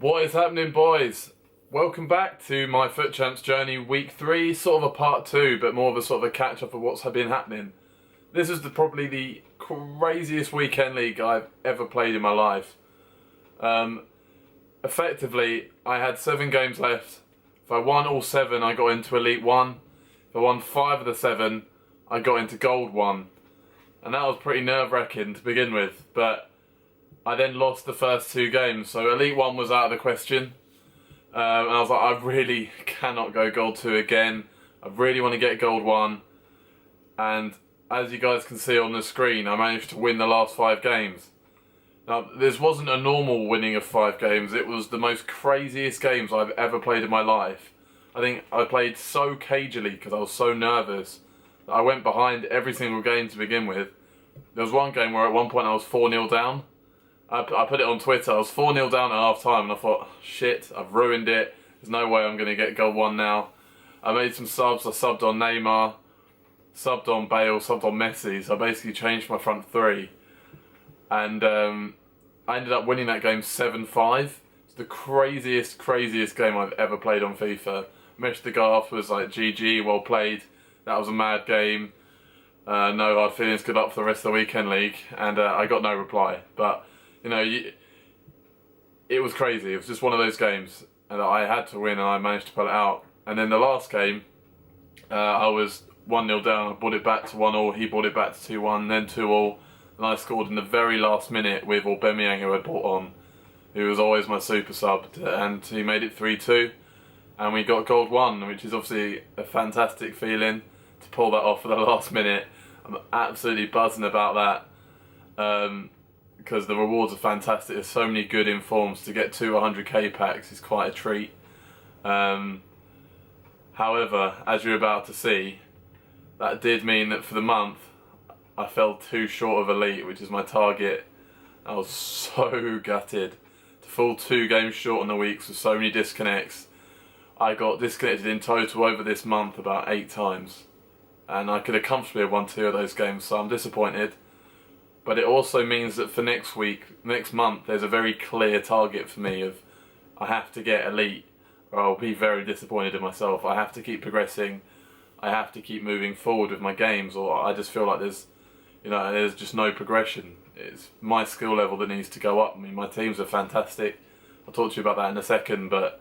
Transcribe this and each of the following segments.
What is happening, boys? Welcome back to my Futchamps journey week 3, sort of a part 2, but more of a sort of a catch up of what's been happening. This is probably the craziest weekend league I've ever played in my life. Effectively, I had 7 games left. If I won all 7, I got into Elite 1. If I won 5 of the 7, I got into Gold 1. And that was pretty nerve-wracking to begin with, but I then lost the first 2 games, so Elite 1 was out of the question. And I was like, I really cannot go Gold 2 again. I really want to get Gold 1. And as you guys can see on the screen, I managed to win the last 5 games. Now, this wasn't a normal winning of 5 games. It was the most craziest games I've ever played in my life. I think I played so cagily because I was so nervous that I went behind every single game to begin with. There was one game where at one point I was 4-0 down. I put it on Twitter. I was 4-0 down at half time and I thought, shit, I've ruined it. There's no way I'm going to get Gold 1 now. I made some subs. I subbed on Neymar, subbed on Bale, subbed on Messi. So I basically changed my front 3. And I ended up winning that game 7-5. It's the craziest game I've ever played on FIFA. Messaged the guy off, was like, GG, well played. That was a mad game. No hard feelings, good luck for the rest of the weekend league. And I got no reply. But you know, it was crazy. It was just one of those games, and I had to win, and I managed to pull it out. And then the last game, I was 1-0 down. I brought it back to 1-1. He brought it back to 2-1, then 2-2, and I scored in the very last minute with Aubameyang, who I brought on, who was always my super sub, and he made it 3-2, and we got Gold 1, which is obviously a fantastic feeling to pull that off for the last minute. I'm absolutely buzzing about that. Because the rewards are fantastic. There's so many good informs. To get 2 100k packs is quite a treat. However, as you're about to see, that did mean that for the month I fell 2 short of Elite, which is my target. I was so gutted to fall 2 games short on the weeks with so many disconnects. I got disconnected in total over this month about 8 times, and I could have comfortably won 2 of those games, so I'm disappointed. But it also means that for next month, there's a very clear target for me of I have to get Elite, or I'll be very disappointed in myself. I have to keep progressing. I have to keep moving forward with my games, or I just feel like there's just no progression. It's my skill level that needs to go up. I mean, my teams are fantastic. I'll talk to you about that in a second, but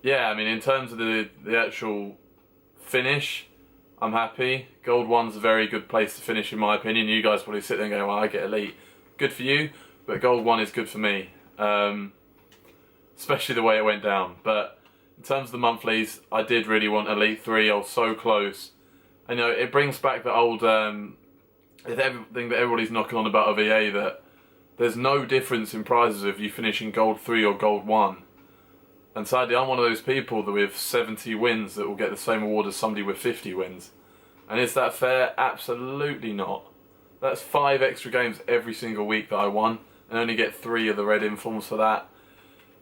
yeah, I mean, in terms of the actual finish, I'm happy. Gold 1's a very good place to finish, in my opinion. You guys probably sit there and go, well, I get Elite. Good for you, but Gold 1 is good for me. Especially the way it went down. But in terms of the monthlies, I did really want Elite 3. I was so close. And, you know, it brings back the old everything that everybody's knocking on about of EA, that there's no difference in prizes if you finish in Gold 3 or Gold 1. And sadly, I'm one of those people that with 70 wins that will get the same award as somebody with 50 wins. And is that fair? Absolutely not. That's 5 extra games every single week that I won, and only get 3 of the red informs for that.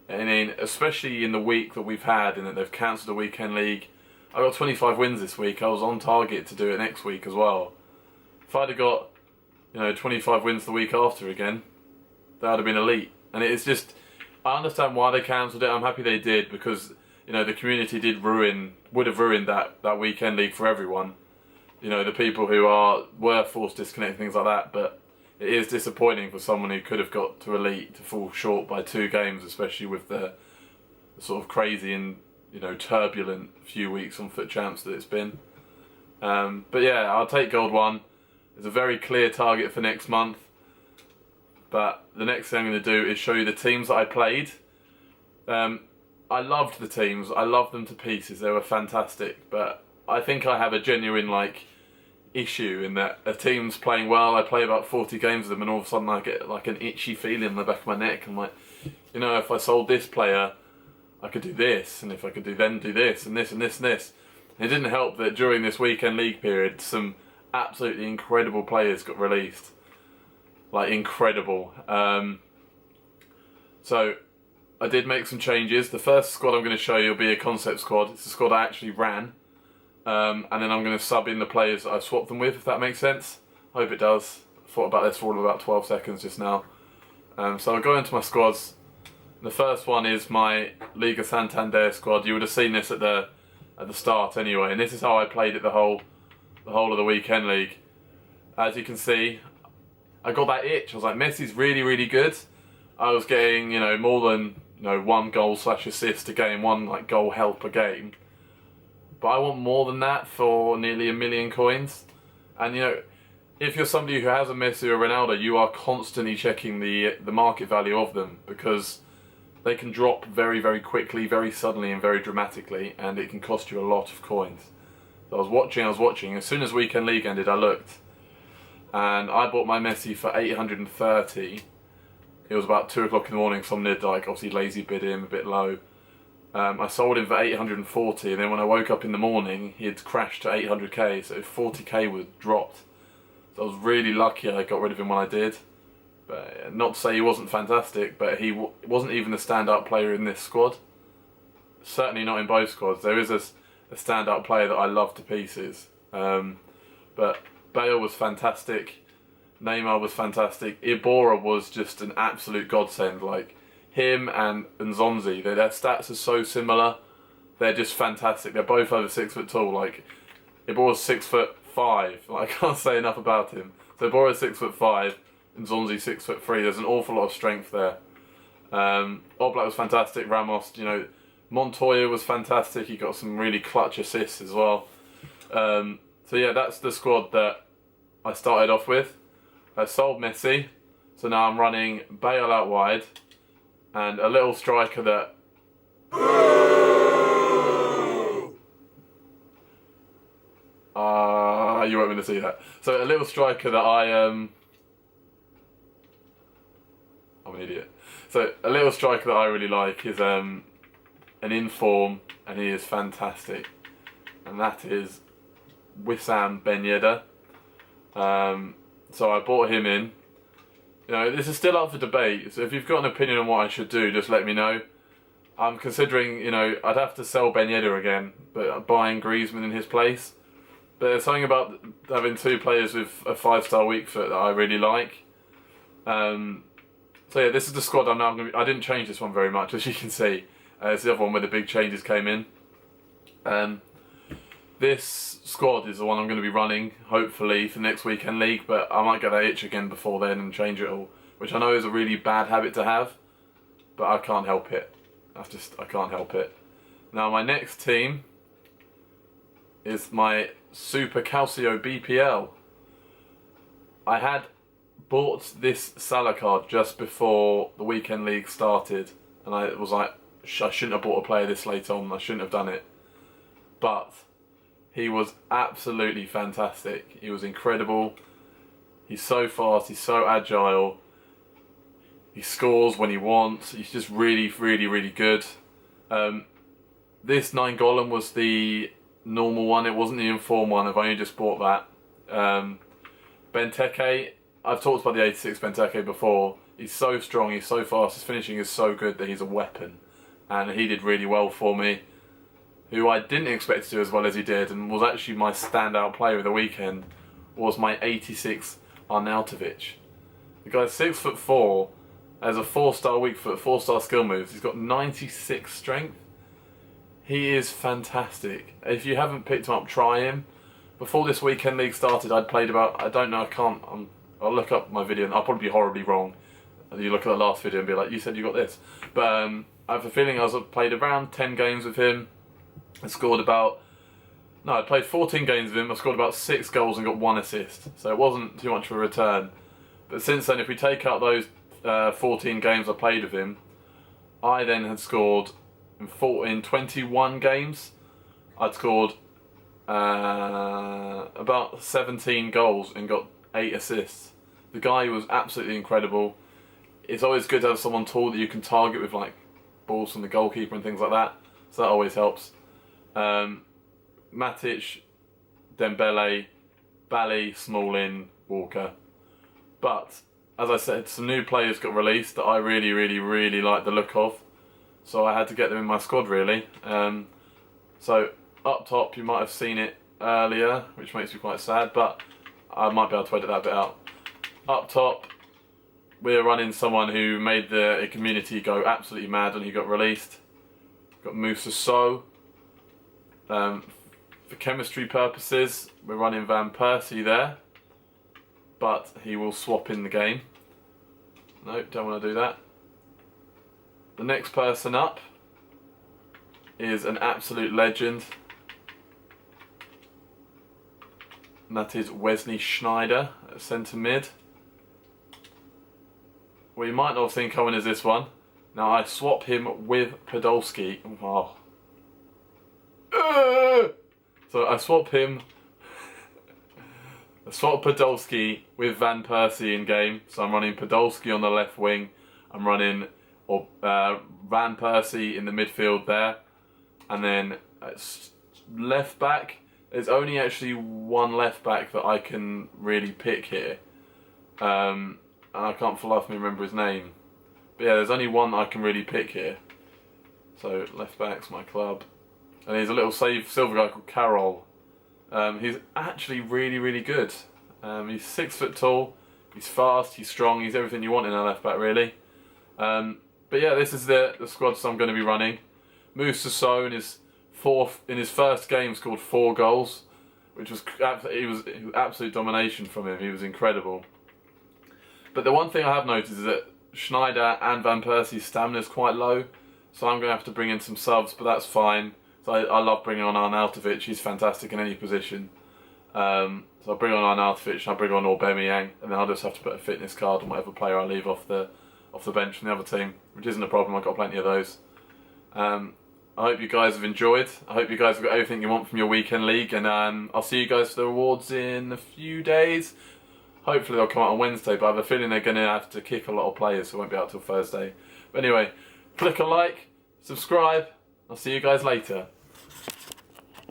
And especially in the week that we've had, and that they've cancelled the weekend league, I got 25 wins this week. I was on target to do it next week as well. If I'd have got, 25 wins the week after again, that would have been Elite. And it's just, I understand why they cancelled it. I'm happy they did, because the community would have ruined that weekend league for everyone. The people who were forced disconnect, things like that. But it is disappointing for someone who could have got to Elite to fall short by 2 games, especially with the sort of crazy and turbulent few weeks on Futchamps that it's been. But yeah, I'll take Gold 1. There's a very clear target for next month. But the next thing I'm going to do is show you the teams that I played. I loved the teams. I loved them to pieces. They were fantastic. But I think I have a genuine issue in that a team's playing well. I play about 40 games of them, and all of a sudden I get an itchy feeling in the back of my neck. I'm like, if I sold this player, I could do this, and if I could do this, and this, and this, and this. And it didn't help that during this weekend league period, some absolutely incredible players got released. Incredible. So I did make some changes. The first squad I'm going to show you will be a concept squad. It's a squad I actually ran. And then I'm going to sub in the players that I've swapped them with, if that makes sense. I hope it does. I thought about this for about 12 seconds just now. So I'll go into my squads. The first one is my Liga Santander squad. You would have seen this at the start anyway, and this is how I played it the whole of the weekend league. As you can see, I got that itch. I was like, Messi's really, really good. I was getting, more than 1 goal/assist a game, 1 goal help per game. But I want more than that for nearly 1 million coins. And if you're somebody who has a Messi or Ronaldo, you are constantly checking the market value of them, because they can drop very, very quickly, very suddenly and very dramatically, and it can cost you a lot of coins. So I was watching. As soon as Weekend League ended, I looked. And I bought my Messi for 830. It was about 2 o'clock in the morning, so I obviously lazy bid him a bit low. I sold him for 840, and then when I woke up in the morning, he had crashed to 800k, so 40k was dropped. So I was really lucky I got rid of him when I did. But not to say he wasn't fantastic, but he wasn't even a standout player in this squad. Certainly not in both squads. There is a standout player that I love to pieces. But Bale was fantastic. Neymar was fantastic. Ibora was just an absolute godsend. Him and Nzonzi, their stats are so similar. They're just fantastic. They're both over 6 foot tall. Ibora's 6'5". I can't say enough about him. So Ibora's 6'5". And Zonzi 6'3". There's an awful lot of strength there. Oblak was fantastic. Ramos, Montoya was fantastic. He got some really clutch assists as well. So yeah, that's the squad that I started off with. I sold Messi, so now I'm running Bale out wide and a little striker that. You won't want to see that. So a little striker that I'm an idiot. So a little striker that I really like is an in-form, and he is fantastic, and that is Wissam Ben Yedder. So I bought him in. This is still up for debate, so if you've got an opinion on what I should do, just let me know. I'm considering, I'd have to sell Ben Yedder again, but buying Griezmann in his place. But there's something about having 2 players with a 5-star weak foot that I really like. So yeah, this is the squad I'm now going to be. I didn't change this one very much, as you can see. It's the other one where the big changes came in. This squad is the one I'm going to be running, hopefully, for next Weekend League, but I might get that itch again before then and change it all, which I know is a really bad habit to have, but I can't help it. I can't help it. Now my next team is my Super Calcio BPL. I had bought this Salah card just before the Weekend League started, and I was like, I shouldn't have bought a player this late on, I shouldn't have done it. But he was absolutely fantastic. He was incredible. He's so fast, he's so agile. He scores when he wants. He's just really, really, really good. This 9 was the normal one, it wasn't the inform one. I've only just bought that. Benteke, I've talked about the 86 Benteke before. He's so strong, he's so fast, his finishing is so good that he's a weapon. And he did really well for me. Who I didn't expect to do as well as he did, and was actually my standout player of the weekend, was my 86 Arnautovic. The guy's 6'4", has a 4-star weak foot, 4-star skill moves. He's got 96 strength. He is fantastic. If you haven't picked him up, try him. Before this Weekend League started, I'd played about, I'll look up my video and I'll probably be horribly wrong. You look at the last video and be like, you said you got this. But I have a feeling I've played around 10 games with him. I played 14 games with him. I scored about 6 goals and got 1 assist. So it wasn't too much of a return. But since then, if we take out those 14 games I played with him, I then had scored in 21 games. I'd scored about 17 goals and got 8 assists. The guy was absolutely incredible. It's always good to have someone tall that you can target with balls from the goalkeeper and things like that. So that always helps. Matic, Dembele, Bally, Smalling, Walker. But, as I said, some new players got released that I really, really, really like the look of. So I had to get them in my squad, really. So, up top, you might have seen it earlier, which makes me quite sad, but I might be able to edit that bit out. Up top, we're running someone who made the community go absolutely mad when he got released. Got Musa So. For chemistry purposes, we're running Van Persie there, but he will swap in the game. Nope, don't want to do that. The next person up is an absolute legend, and that is Wesley Sneijder at centre mid. Well, you might not have seen coming as this one. Now I swap him with Podolski. Oh. So I swap Podolski with Van Persie in game. So I'm running Podolski on the left wing. I'm running Van Persie in the midfield there. And then left back. There's only actually one left back that I can really pick here. And I can't for the life of me remember his name. But yeah, there's only one that I can really pick here. So left back's my club. And he's a little silver guy called Carroll. He's actually really, really good. He's 6 foot tall, he's fast, he's strong, he's everything you want in a left back really. But yeah, this is the squad I'm going to be running. Musa So in his first game scored 4 goals, which was absolute domination from him. He was incredible. But the one thing I have noticed is that Sneijder and Van Persie's stamina is quite low, so I'm going to have to bring in some subs, but that's fine. So I love bringing on Arnautovic. He's fantastic in any position. So I'll bring on Arnautovic and I'll bring on Aubameyang, and then I'll just have to put a fitness card on whatever player I leave off the bench from the other team, which isn't a problem. I've got plenty of those. I hope you guys have enjoyed. I hope you guys have got everything you want from your weekend league, and I'll see you guys for the rewards in a few days. Hopefully they'll come out on Wednesday, but I have a feeling they're going to have to kick a lot of players, so it won't be out till Thursday. But anyway, click a like, subscribe. I'll see you guys later.